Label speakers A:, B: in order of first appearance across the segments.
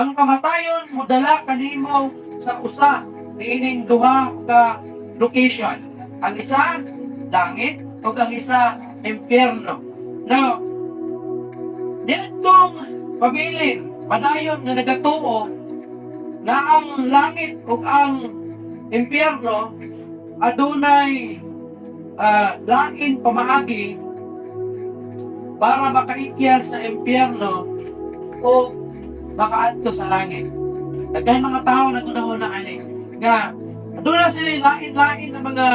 A: ang kamatayon modala kanimo sa usa niining duha ka location. Ang isa langit ug ang isa impyerno. Now, ditong pabilin padayon nga nagatuo na ang langit ug ang impyerno adunay lain pamaagi para makaikyas sa impyerno o makaadto sa langit. Daghan mga tao naguna-una ani nga aduna sila lain-lain na mga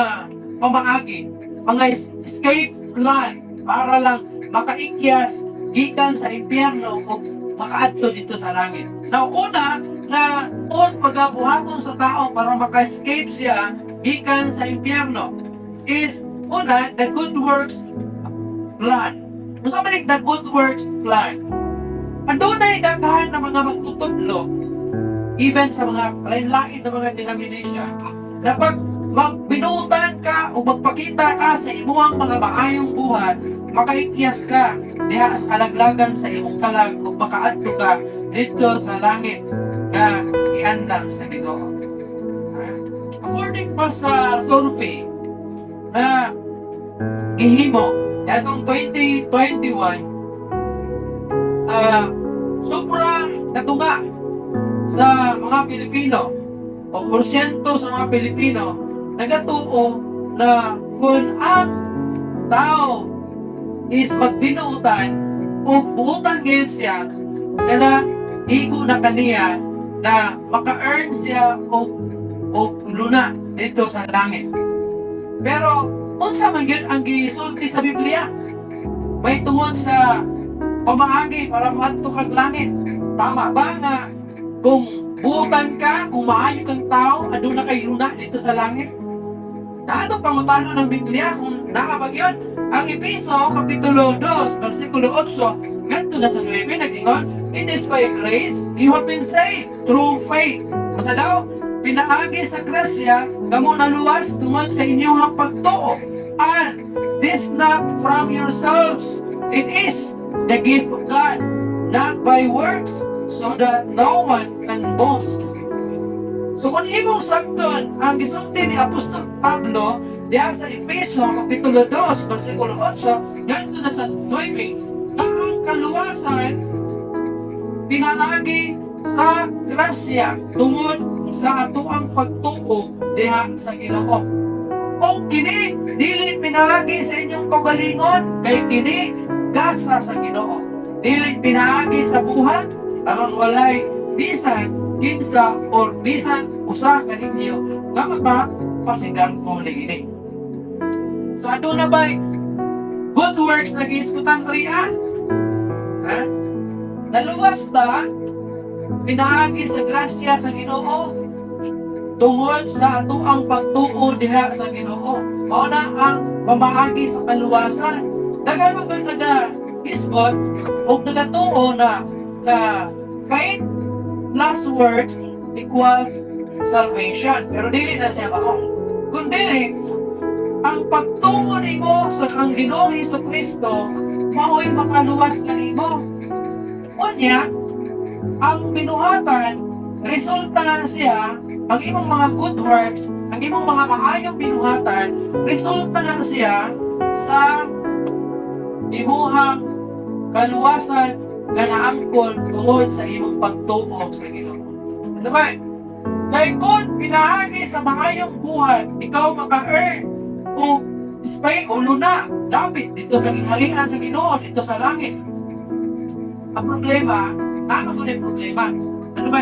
A: pamaagi, mga escape plan para lang makaikyas gikan sa impyerno o makaadto dito sa langit. Now, una na pagabuhaton sa tao para maka-escape siya gikan sa impyerno is una, the good works plan. Kung sa manig the good works plan, adunay daghan na mga magtutudlo even sa mga lain-lain na mga denomination na pag magbinutan ka o magpakita ka sa imuhang mga maayong buhat, makaikyas ka diha sa kalaglagan sa imong kalag o makaadto ka dito sa langit na iandam sa Ginoo. According pa sa survey na gihimo atong 2021, sobrang natunga sa mga Pilipino o porsyento sa mga Pilipino nagatuo na kung ang tao is magbinuutan o buutan ngayon siya na igo na kaniya na maka-earn siya o luna dito sa langit. Pero unsa man gyud ang gisulti sa Biblia? May tungod sa pamaagi para maadto kag langit. Tama ba nga kung buutan ka, kung maayo kang tao, aduna kay luna dito sa langit? Naano pangutano ng Biblia kung nakabag yun? Ang Epeso, Kapitulo 2, versikulo 8, ngadto na sa 9, nag-ingon, it is by grace you have been saved through faith. Masa daw, pinaagi sa grasya, kamo naluwas tungod sa inyong pagtuo. And this not from yourselves, it is the gift of God, not by works, so that no one can boast. So kung imong sakton ang gisulti ni Apostol Pablo diha sa Efeso Kapitulo 2 versikulo 8 ngadto na sa 9 na ang kaluwasan pinaagi sa grasya tungod sa atoang pagtuo diha sa Ginoo. O kini dili pinaagi sa inyong kagalingon kay kini gasa sa Ginoo. Dili pinaagi sa buhat aron walay bisan kinsa or bisan usa kaninyo nga magpasigan ko ini. So aduna bay good works na giiskutan riya? Ha? Naluwas ta pinaagi sa grasya sa Ginoo tungod sa atoang pagtuo diha sa Ginoo. Mao na ang pamaagi sa kaluwasan. Daghan man nag-isgot o nagatuo na faith plus works equals salvation. Pero dili na siya mao. Kundi ang pagtuo nimo sa kang Ginoong Hesukristo mao'y makaluwas na nimo. Unya, ang binuhatan resulta na siya ang imong mga good works, ang imong mga maayong binuhatan, resulta na siya sa imuhang kaluwasan nga naangkon tungod sa imong pagtuo sa Ginoo. Ano ba? Kaya kung pinaagi sa maayong buhat, ikaw maka-earn o spay o luna, dapat dito sa ginhalian sa Ginoo, dito sa langit. Ang problema, ano ko yung problema? Ano ba?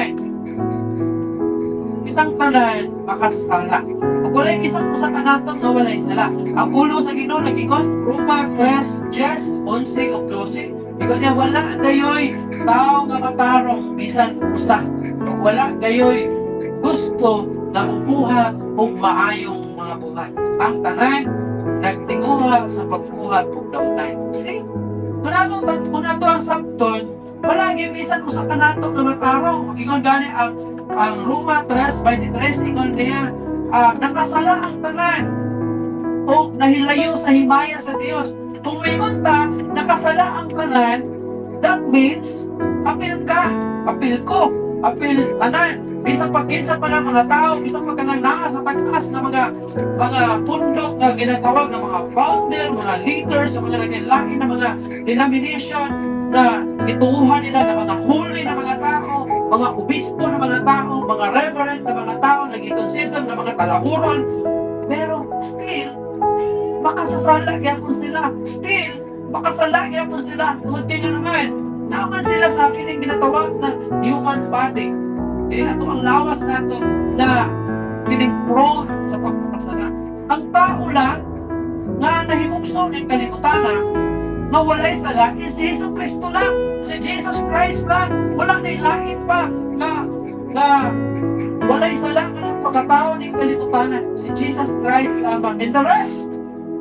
A: Itang tanan makasasala. Kung walay isang usa ka naton nga walay sala. Ang ulo sa Ginoo nag-ingon, Roma 3:11-12. Ikaw niya, wala gayoy tao nga matarong bisan usa. Wala gayoy gusto na upuha og maayong mga buhat. Ang tanan nagtinguha sa pagbuhat og dautan. See? Kung nato ang sabton, wala gyud bisan usa ka nato nga matarong. Ingon gani ang Roma 3:23 ingon niya, nakasala ang tanan o nahilayo sa himaya sa Dios. Kung may unta, nakasala ang tanan, that means apil ka, apil ko, apil tanan bisan pagkinsa pa ng mga tao, bisan pag kanang naa sa taas na mga pundok na ginatawag ng mga founder, mga leaders, sa mga naglain na mga denomination na ituuhan nila ng mga holy na mga tao, mga obispo na mga tao, mga reverend na mga tao, nag-consider na mga talahuron. Pero still, makasasala gyapon sila. Still, makasala gyapon sila. Continue naman. Naman sila sa akin yung ginatawag na human body. Kaya nato ang lawas nato na pinag-prone sa pagpapasala. Ang tao lang nga nahimugso ng kalimutan na walay sala is si Jesus Cristo lang. Si Jesus Christ lang. Walang nailain pa na walay sala ng pagkatao ng kalimutan. Si Jesus Christ lamang. And the rest,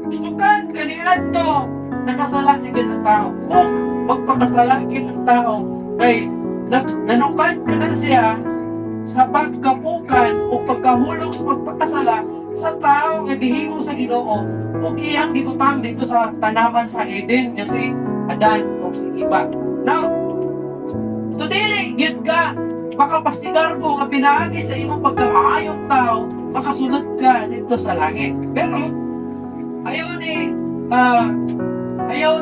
A: sukan kaniad to nakasala ng ganang tao. Kung magpapasala ng tao kay nanukad ka na siya sa pagkapukan o pagkahulog sa pagpapasala sa tao nga gihimo sa Ginoo o iyang gibutang dito sa tanaman sa Eden nga si Adan o si Eva. Now, so dili gyud ka makapastigar ko nga pinaagi sa imong pagkamaayong tao, makasunod ka dito sa langit. Pero ayaw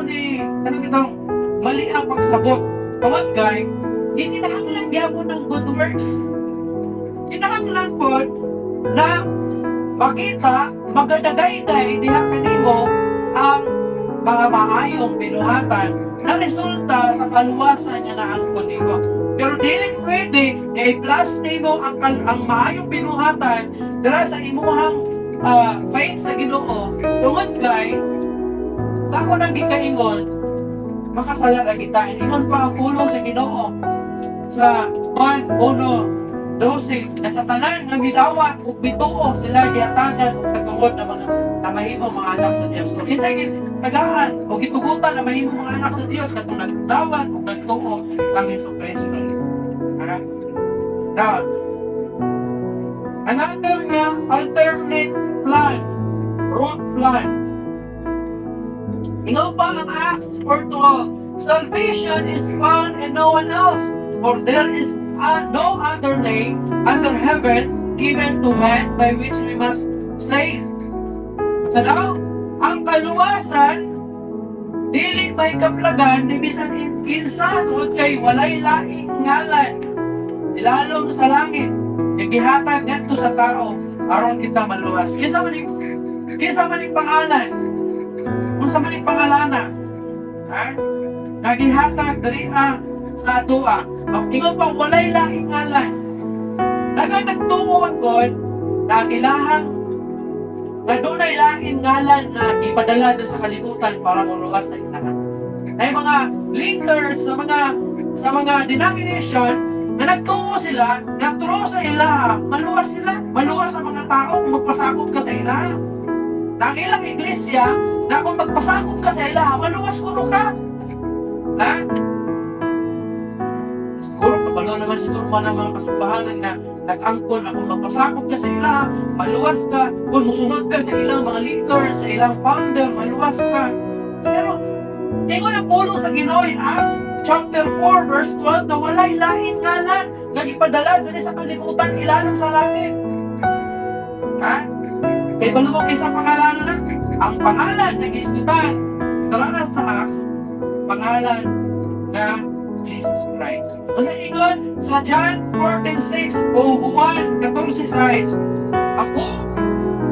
A: ni anong itong mali ang pagsabot. Tawag guy, hindi nahanglan gyapon ng good works. Kinahanglan po na makita, magadagayday diha kanimo ang mga maayong binuhatan na resulta sa kaluwasan niya na angkon nimo. Pero dili pwede na i-plus nimo ang maayong binuhatan dira sa imuhang faith sa Ginoo. Tungod kay ako nang gikaingon, makasala ra kita. Ingon pa ang pulong sa Ginoo sa 1:12 na sa tanan nga midawat ug bituo sila giatagan og katungod na mga mahimong mga anak sa Dios. Kung isa gid tagaan o gitugutan na mahimong mga anak sa Dios katong nagdawat ug nagtuo kang Jesucristo. Now, another nga alternate plan, road plan. Ingaw pa ang Acts 4:12. Salvation is found in no one else, for there is no other name under heaven given to man by which we must save. So now, ang kaluwasan dili may kaplagan ni bisan kinsa tungod kay walay laing ngalan ilalom sa langit yung gihatag ngadto sa tao aron kita maluwas. Kinsa man ning pangalan? Unsa man ning pangalana? Nagihatag diri sa atua. Ingon pa walay laing ngalan. Nagtungo man kon na ilahang na dunay laing ngalan na ipadala sa kalibutan para muluwas sa ilahan. Ay mga leaders sa mga denomination na nagtungo sila, nagturo sa ilaha, maluwas sila, maluwas ang mga tao kung magpasakop ka sa ilaha. Ang ilang iglesia na kung magpasakop ka sa ilaha, maluwas kuno ka. Ha? Siguro, kapalo naman siguro mga kasambahanan na nag-angkon na kung magpasakop ka sa ilaha, maluwas ka. Kung musunod ka sa ilang mga leaders, sa ilang founder, maluwas ka. Pero, ingon ang pulo sa Ginoo in Acts chapter 4 verse 12 na walay lain ngalan nga ipadala diri sa kalibutan ilalom sa langit. Ha? Kay balumog isa pangalan na ang pangalan na gisgutan tara sa Acts pangalan na Jesus Christ. Kasi ingon sa John 14:6 o Juan 14:6, ako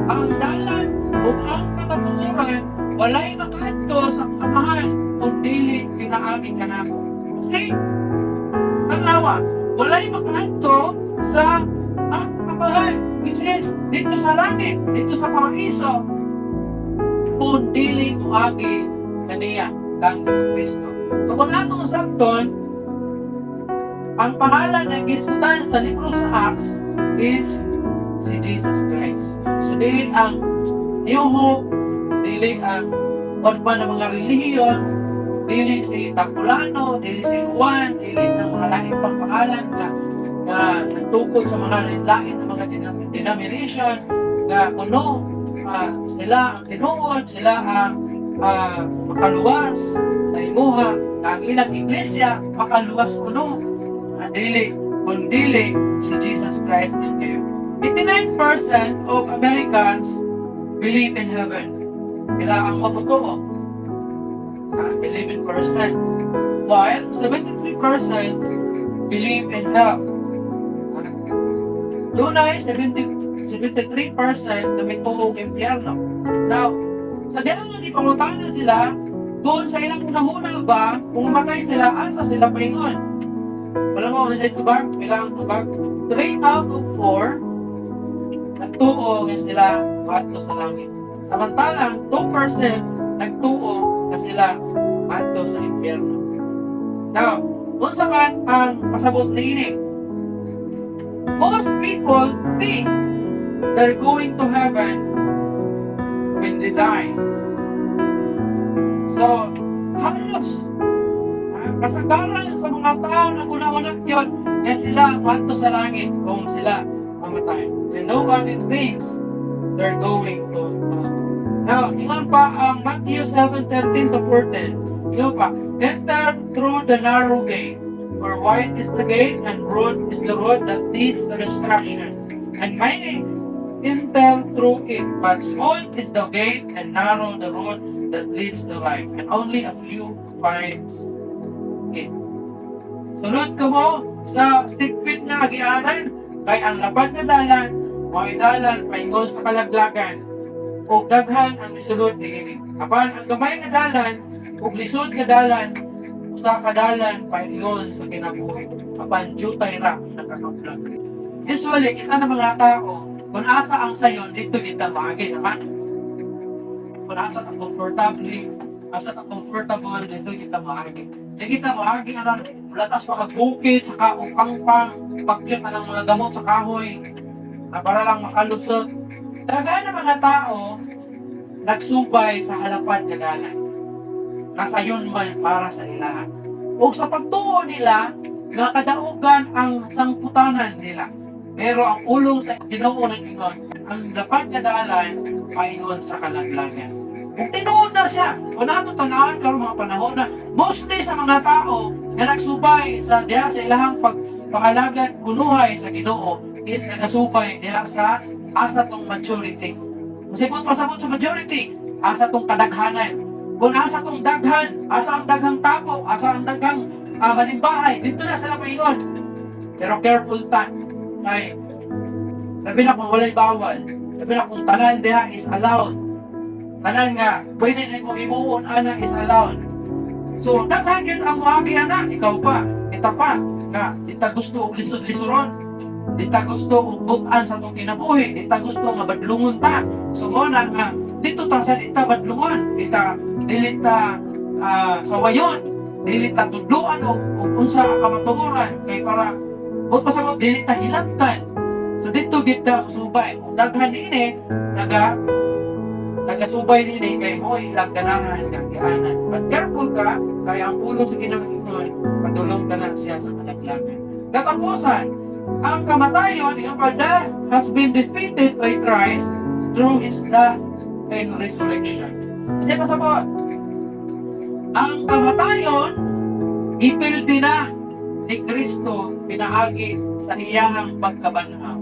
A: ang dalan ug ang kataturan, walay makaadto sa Amahan kung dili pinaagi kanako. See? Ang lawa, walay makaadto sa Amahan, which is dito sa langit, dito sa paraiso, kung dili muagi kaniya kang Kristo. So kung atong sabton, ang pangalan ng gisgutan sa libro sa Acts is si Jesus Christ. So dili ang New Hope, dili ang pa ng mga relihiyon, dili si Tapulano, dili si Juan, dili ng mga lain pang pangalan na nagtukod sa mga lain ng mga denomination na kuno sila ang tinuod, sila ang makaluwas sa imuha, na ang ilang iglesia makaluwas kuno. Dili kung dili si Jesus Christ din kayo. 89% of Americans believe in heaven. Kailangan mo totoo. 11%. While 73% believe in hell. Dunay 73% na may tuong impyerno. Now, sa diyan nga ipangutana sila, doon sa ilang unahuna ba, kung matay sila, asa sila paingon? Wala mo, sa tubag, kailangan tubag. 3 out of 4, nagtuo nga sila ato sa langit. Samantalang, 2% nagtuo na sila ato sa impyerno. Now, kung saan ang pasabot ni ini? Most people think they're going to heaven when they die. So, halos kasagaran sa mga tao na una-una yun, kaya sila ato sa langit kung sila mamatay. And nobody thinks they're going to Now, ingon pa ang Matthew 7:13 to 14. Ingon pa, enter through the narrow gate, for wide is the gate and broad is the road that leads to destruction, and many enter through it, but small is the gate and narrow the road that leads to life, and only a few finds it. Sunod ka mo sa sigpit nga agianan, kay ang lapad na dalan, mga dalan paingon sa kalaglagan, o daghan ang isulod ni apan ang gamay nga dalan, ug lisod nga dalan, usa ka dalan paingon sa kinabuhi, apan jutay ra nakakaplag. Usually, kita na mga tao, kung asa ang sayon, dito kita maagi naman. Kung asa ka comfortable, dito kita maagi. Di kita maagi na lang, latas makagukit, saka upang-pang, pakyat na ng mga gamot sa kahoy, na para lang makalusot. Daga na mga tao, nagsubay sa halapan nga dalan. Nasayon man para sa ilahan. O sa pagtuo nila, nakadaugan ang sangputanan nila. Pero ang ulong sa Ginoo ng ingon, ang dapat nga dalan paingon sa kalaglagan. Kung tinuod na siya, kung nato tanawan karon mga panahon na mostly sa mga tao na nagsubay sa diha sa ilahang pangalagan kunuhay sa Ginoo is nagasubay diha sa asa tong maturity. Kasi kung pasabot sa majority, asa tong kadaghanan. Kung asa tong daghan, asa ang daghang tapo, asa ang daghang malimbahay, dito na sila paingon. Pero careful ta. Ay, sabi na kung walay bawal, sabi na kung tanan diha is allowed. Tanan nga, pwede na kung imuon ana is allowed. So, daghan yun ang wagi ana, ikaw pa, kita pa, nga, dita gusto og lisod-lisoron, dita gusto og butan sa itong kinabuhi, dita gusto nga badlungon ta. So, muna nga, dito ta sa dita badlungon, dilita sawayon, dilita tudluan o unsa ang kamatuguran, kay para kung pasabot, dili ta hilabtan. So dito kita subay. Daghan ini nagasubay ini kay mo ilang ganahan kang gianan. But careful ka, kaya ang pulong sa Ginoo padulong ka na siya sa kalaglagan. Katapusan, ang kamatayon, yung death has been defeated by Christ through His death and resurrection. Kasi pasabot, ang kamatayon, ipildi na ni Kristo pinaagi sa iyahang pagkabanhaw.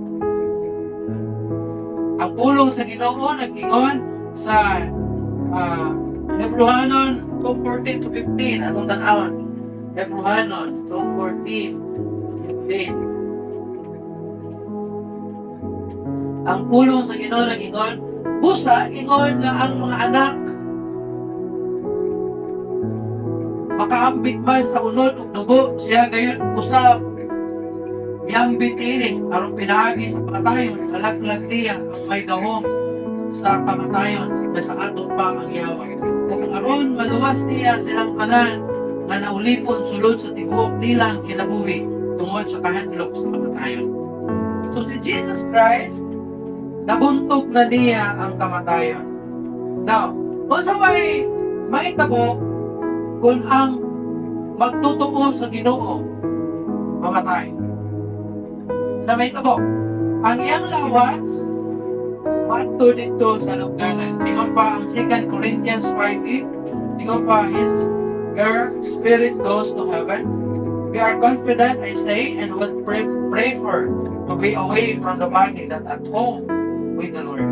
A: Ang pulong sa Ginoo nag-ingon sa Hebrehanon 2:14 to 15. Anong tanawon? Hebrehanon 2:14 to 15. Ang pulong sa Ginoo nag-ingon, busa ingon nga ang mga anak makaambit man sa unod ug dugo, siya gayon usab miambit ini aron pinaagi sa kamatayon, kalaglag niya ang may gahom sa kamatayon na sa atong pamangyawan. Kung aron maluwas niya silang tanan nga naulipon sulod sa tibuok nilang kinabuhi tungod sa kahadlok sa kamatayon. So si Jesus Christ, nabuntog na niya ang kamatayon. Now, kung sa may tabo, kung ang magtutuo sa Ginoo mamatay. Sa may tabo, ang iyang lawas mato dito sa lugnanan. Tingnan pa ang 2 Corinthians 5:8. Tingnan pa, his spirit goes to heaven We are confident, I say, and would prefer to be away from the body than at home with the Lord.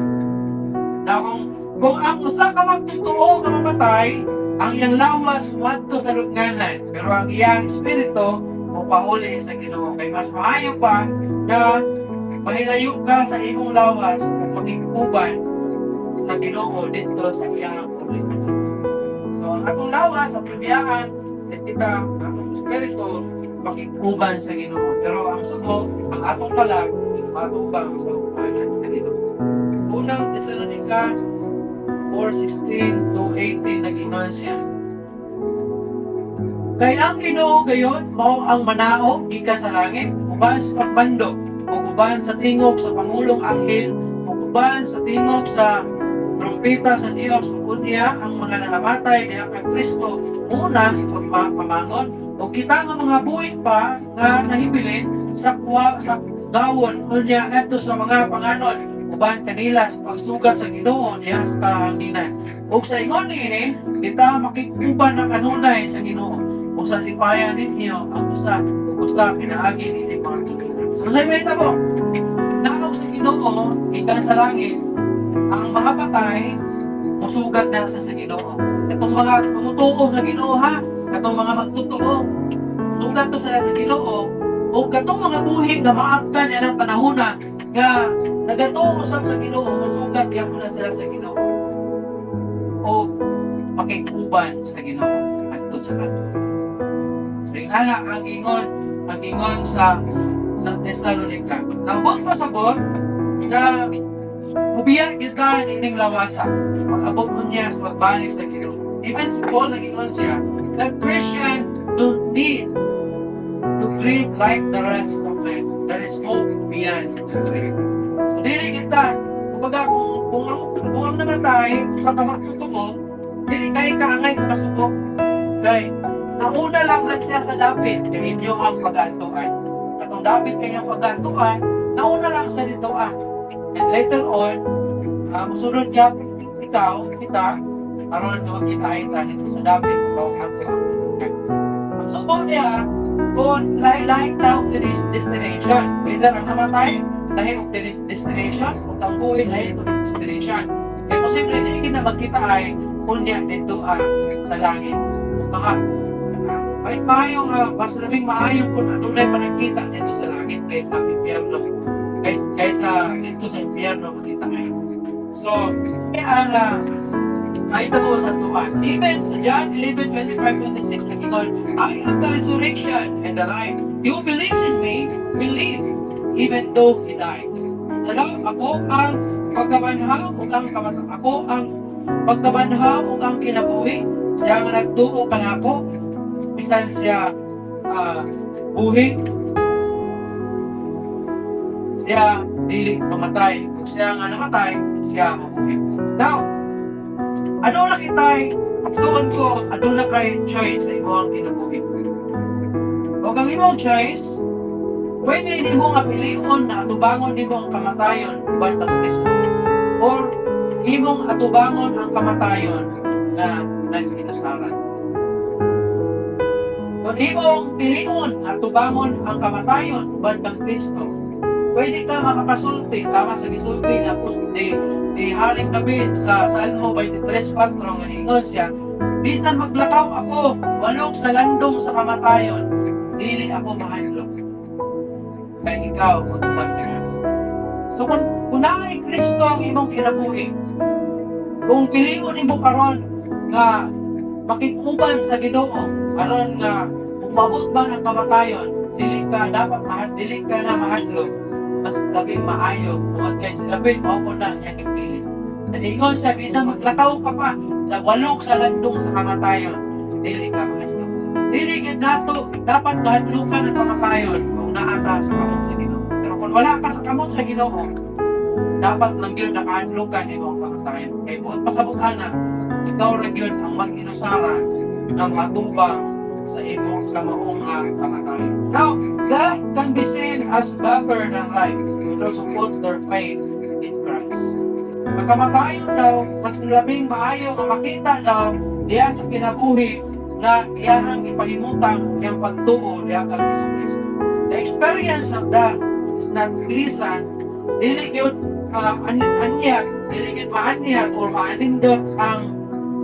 A: Now, kung ang usa ka magtotoo nga mamatay, ang iyang lawas madto sa lugnanan, pero ang iyang espiritu mupauli sa Ginoo. Kay mas maayo pa na mahilayo ka sa imong lawas ug maging sa Ginoo dito sa iyang uli. So, ang atong lawas sa pibiyaan, kita ang espiritu makikuban sa Ginoo. Pero ang sugo, ang atong kalag, matubang sa upanan sa Ginoo. Unang Thessalonica 4:16 to 18 nag-ingon siya. Kay ang Ginoo gayon mao ang manao gikan sa langit, uban sa pagbando, ug uban sa tingog sa pangulong anghel, ug uban sa tingog sa trumpeta sa Dios, ug unya ang mga nanamatay diha kay Kristo una sa pagpamangon, ug kita nga mga buhi pa nga nahibilin sa gawon unya ngadto sa mga panganon uban kanila sa pagsugat sa Ginoo diha sa kahanginan. Ug sa ingon niini, kita makikuban ng kanunay sa Ginoo. Ug sa lipayan ninyo ang usa pinaagi ni mga Ginoo. So sa may tabo, naog sa Ginoo gikan sa langit, ang mahapatay musugat na sa Ginoo. Katong mga tumutuo sa Ginoo ha, katong mga magtutuo, sugat to sila sa Ginoo. O katong mga buhi nga maabtan yan ang panahona nga nagatuo usab sa Ginoo, musugat yan muna sila sa Ginoo. O makikuban sa Ginoo adto sa ato. Ringana ang ingon sa Thessalonica. Nabot pa sabot na mubiya kita nining lawasa. Mag-abot mo niya sa pagbalik sa Ginoo. Even si Paul nag-ingon siya that Christian don't need to grieve like the rest of them. There is hope beyond the grave. So, dili kita, kumbaga kung ang namatay sa kamatutoo, dili kayo kaangay kasubok. Kaya, nauna lang siya sa David, kaya inyo ang pag-antuan. Katong David kanyang pag-antuan, nauna lang siya dito And later on, musunod niya, kita, aron na magkita-ita dito sa David, ikaw ang antuan. Ang subok niya, kung lahi-lahi tao sa destination. Either ang namatay, lahi of destination, o tangguin lahi of destination. Kaya posible hindi na magkita ay kunya dito sa langit. Baka, kahit maayong, mas labing maayong kung ano na panagkita dito sa langit kaysa impyerno. Kaysa dito sa impyerno magkita ay. So, kaya ay ito sa tuwan. Even sa John 11:25-26 nag-ingon, I am the resurrection and the life. He who believes in me will live even though he dies. Salamat, ako ang pagkabanhaw ug ang kamatay. Ako ang pagkabanhaw ug ang kinabuhi. Siya nga nagtuo kanako. Bisan siya buhi. Siya dili mamatay. Kung siya nga namatay, siya mabuhi. Now, ano na kitay, tuon ko, ano na kay choice sa imong kinabuhi. O kang imong choice, pwede hindi mo nga pilion na atubangon ni mong kamatayon uban kang Kristo. Or imong atubangon ang kamatayon na nag-inusaran. Kung imong pilion atubangon ang kamatayon uban kang Kristo, pwede ka makapasulti sama sa gisulti na ni Haring David sa Salmo 23:4 nga ingon siya, bisan maglakaw ako walog sa landong sa kamatayon, dili ako mahadlok. Kaya ikaw magtuban ka na. So kung naay Kristo ang imong kinabuhi, kung pilion nimo karon nga makikuban sa Ginoo, karon nga umabot ba ng kamatayon, dili ka na mahadlok. Mas labing maayo tungod kay si David mao ko na niya kipili. Ingon siya bisan maglakaw ka pa sa walog sa landong sa kamatayon, dili ka mahadlok. Dili gid nato dapat mahadlokan ang kamatayon kung naa ka sa kamot sa Ginoo. Pero kung wala ka sa kamot sa Ginoo, dapat lang gyud nakahadlokan nimo ang kamatayon. Kay buot pasabutan na ikaw ra gyud ang mag-inusara ng matubang sa maong kamatayon. Now, that can be seen as better than life to those who put their faith in Christ. Ang kamatayon daw, mas labing maayo nga makita daw diya sa kinabuhi na iyahang ipahimutang yung pagtuo diha kang Jesucristo. The experience of that is not pleasant, dili gyud anyag, dili gyud maanyag or maanindot ang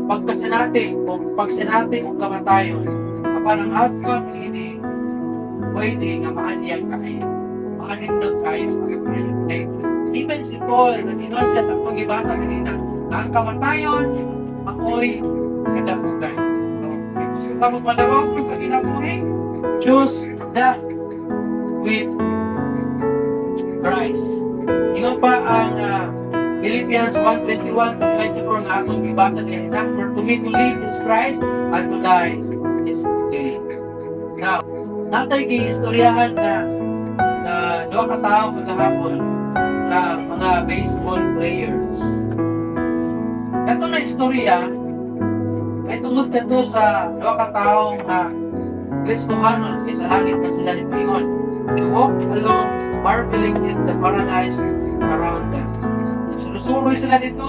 A: pagkasinati o pagsinati o kamatayon. Apan ang outcome ini pwede nga maanyag kayo, maanindot kayo, kayo. Even si Paul, nag-inon siya sa pag-ibasa kanina, na ang kamatayon, ako'y kadapugan. So, kung magmadawag mo sa kinabuhi, choose death with Christ. Ingon pa ang Philippians 1:21 to 24 nga atong ibasa kanina, for to me to live is Christ, and to die is gain. Now, natay giistoryahan na doon ka tao kagahapon na mga baseball players. Ito na istorya ay tungod dito sa doon ka taong Kristohanon sa langit na sila ni Pingon. They walk along, marveling in the paradise around them. Surusuroy sila dito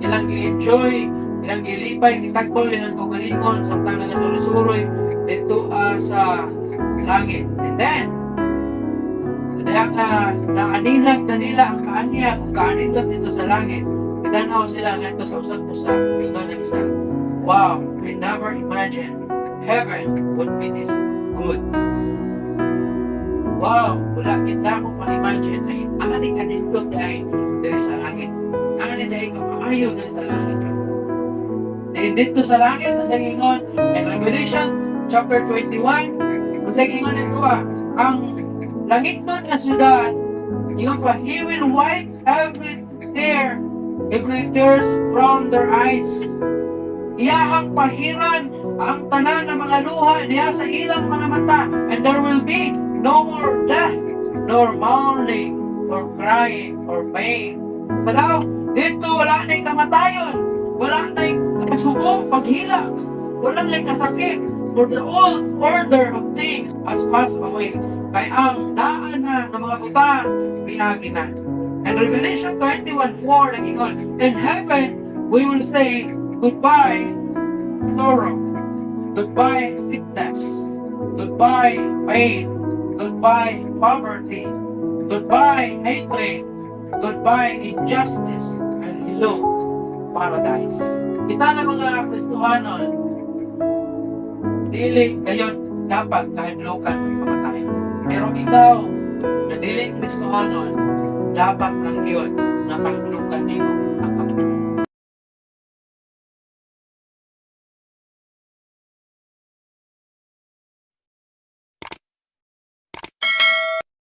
A: ilang i-enjoy, ilang ilipay, itagpol, ilang kugalingon, samtang nagasurusuroy dito sa langit. And then, dahil naanilag na nila ang kaanyag, ang kaanilag dito sa langit, itanaw sila nga ito sa usap-usap, ito na isa. Wow, we never imagined heaven would be this good. Wow, wala kita akong ma-imagine na ani kanito dahil dari sa langit. Ani dahil kamaayo dari sa langit. Dahil dito sa langit, nasa gingon, in Revelation chapter 21, nasa gingon ito ang langit doon na syudad, yung pa, He will wipe every tears from their eyes. Iyahang pahiran ang tanan ng mga luha niya sa ilang mga mata, and there will be no more death, nor mourning, or crying, or pain. Salaw, dito wala na'y kamatayon, wala na'y kasubong, paghila, wala na'y kasakit, for the old order of things has passed away. Kaya ang daan na ng mga utang, pinagi na. And Revelation 21:4 nag-ingon, in heaven, we will say, goodbye, sorrow. Goodbye, sickness. Goodbye, pain. Goodbye, poverty. Goodbye, hatred. Goodbye, injustice. And hello, paradise. Kita na mga Kristohanon, dili kayo dapat kahadlokan ng kamatayan. Pero ikaw, na dili Kristohanon, dapat kang yun na kahadlokan nimo.